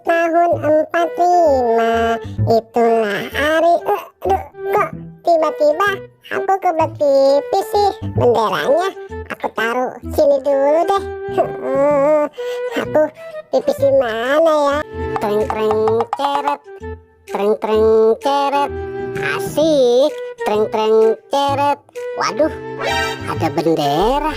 tahun 45. Itulah hari. Aduh, kok tiba-tiba aku kebelet pipis sih. Benderanya aku taruh sini dulu deh. Aku pipis di mana ya? Treng treng ceret, treng treng ceret, asik. Treng treng ceret. Waduh, ada bendera.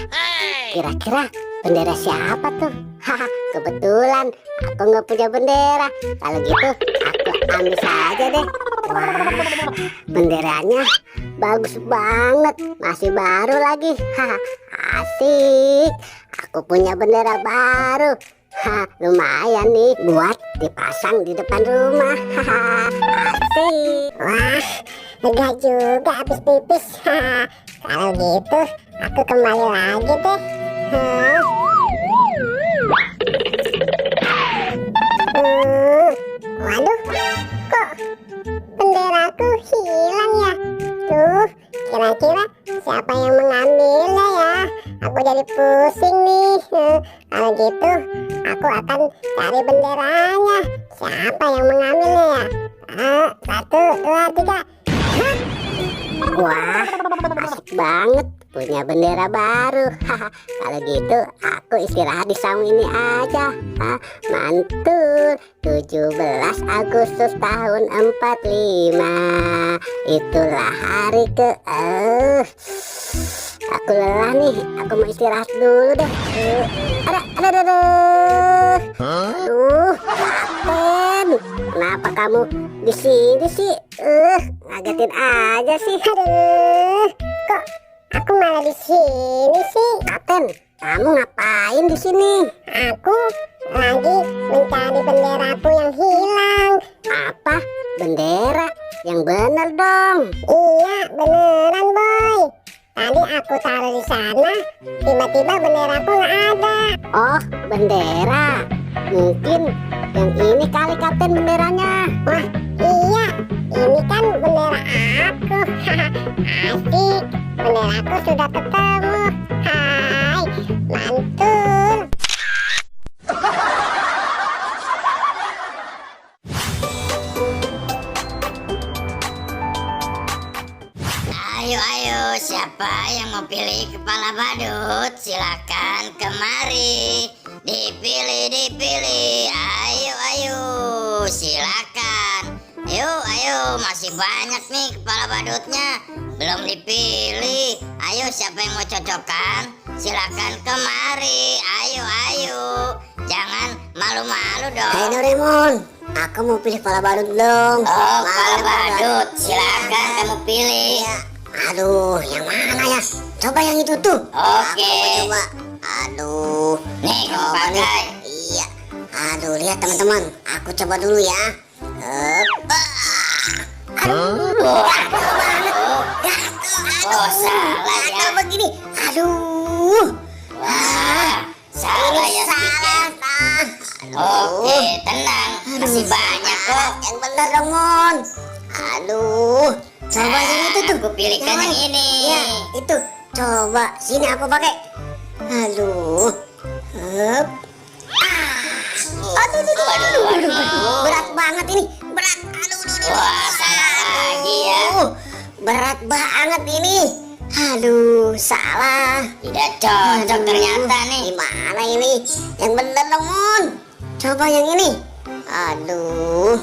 Kira-kira bendera siapa tuh? Haha, kebetulan aku nggak punya bendera. Kalau gitu aku ambil saja deh. Wah, benderanya bagus banget, masih baru lagi. Haha, asik. Aku punya bendera baru. Hah, lumayan nih buat dipasang di depan rumah. Haha, asik. Wah, lega juga habis pipis. Haha, kalau gitu aku kembali lagi deh. Waduh, kok benderaku hilang ya? Tuh, kira-kira siapa yang mengambilnya ya? Aku jadi pusing nih. Kalau gitu, aku akan cari benderanya. Siapa yang mengambilnya ya? 1, 2, 3. Hah? Wah, asik banget punya bendera baru. Kalau gitu aku istirahat di saung ini aja. Mantul. 17 Agustus tahun 45. Itulah hari ke aku lelah nih, aku mau istirahat dulu deh. Ada. Aduh, Kapten, kenapa kamu di sini sih? Ngagetin aja sih. Aduh, kok aku malah di sini sih? Kapten, kamu ngapain di sini? Aku lagi mencari benderaku yang hilang. Apa? Bendera? Yang bener dong. Iya, beneran boy. Tadi aku taruh di sana, tiba-tiba benderaku nggak ada. Oh, bendera. Mungkin yang ini kali Kapten benderanya. Wah, iya. Ini kan bendera aku. Asik. Benderaku sudah ketemu. Hai, mantul. Ayo, siapa yang mau pilih kepala badut? Silakan kemari. Dipilih. Ayo, silakan. Ayo, masih banyak nih kepala badutnya belum dipilih. Ayo, siapa yang mau cocokan? Silakan kemari. Ayo. Jangan malu-malu dong. Hai Doraemon, aku mau pilih kepala badut dong. Oh, kepala badut. Silakan kamu pilih. Ya. Aduh, yang mana ya? Coba yang itu tuh. Oke. Coba. Aduh. Nih, kamu pakai. Iya. Aduh, lihat teman-teman. Aku coba dulu ya. Aduh, gatel banget. Oh, salah ya. Gatel begini. Aduh. Wah, salah ya. Salah. Oke, tenang. Masih banyak kok. Yang benar dong, Mon. Aduh. Coba yang itu tuh. Aku pilihkan yang ini. Ya, itu. Coba sini aku pakai. Aduh. Hup. Aduh. Berat banget ini. Berat. Aduh. Wah, salah lagi ya. Berat banget ini. Aduh, salah. Tidak cocok ternyata nih. Gimana ini? Yang bener dong, Mon. Coba yang ini. Aduh.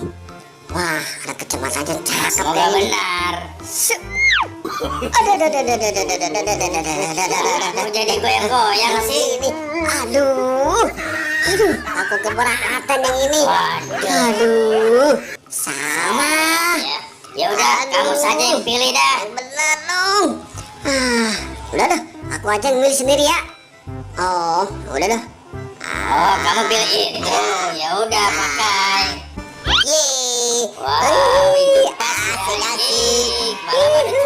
Wah, ada kecamatan yang cakep. Semoga benar. Aku jadi goyang-goyang sih. Ini. Aduh. Aku keberatan yang ini. Aduh. Salah. Ya udah, kamu saja yang pilih dah. Yang bener dong. Udah dah, aku aja yang milih sendiri ya. Oh, udah dah. Oh, kamu pilih ini. Ya udah, pakai. Yeay. Wow, ini asik. Kepala badut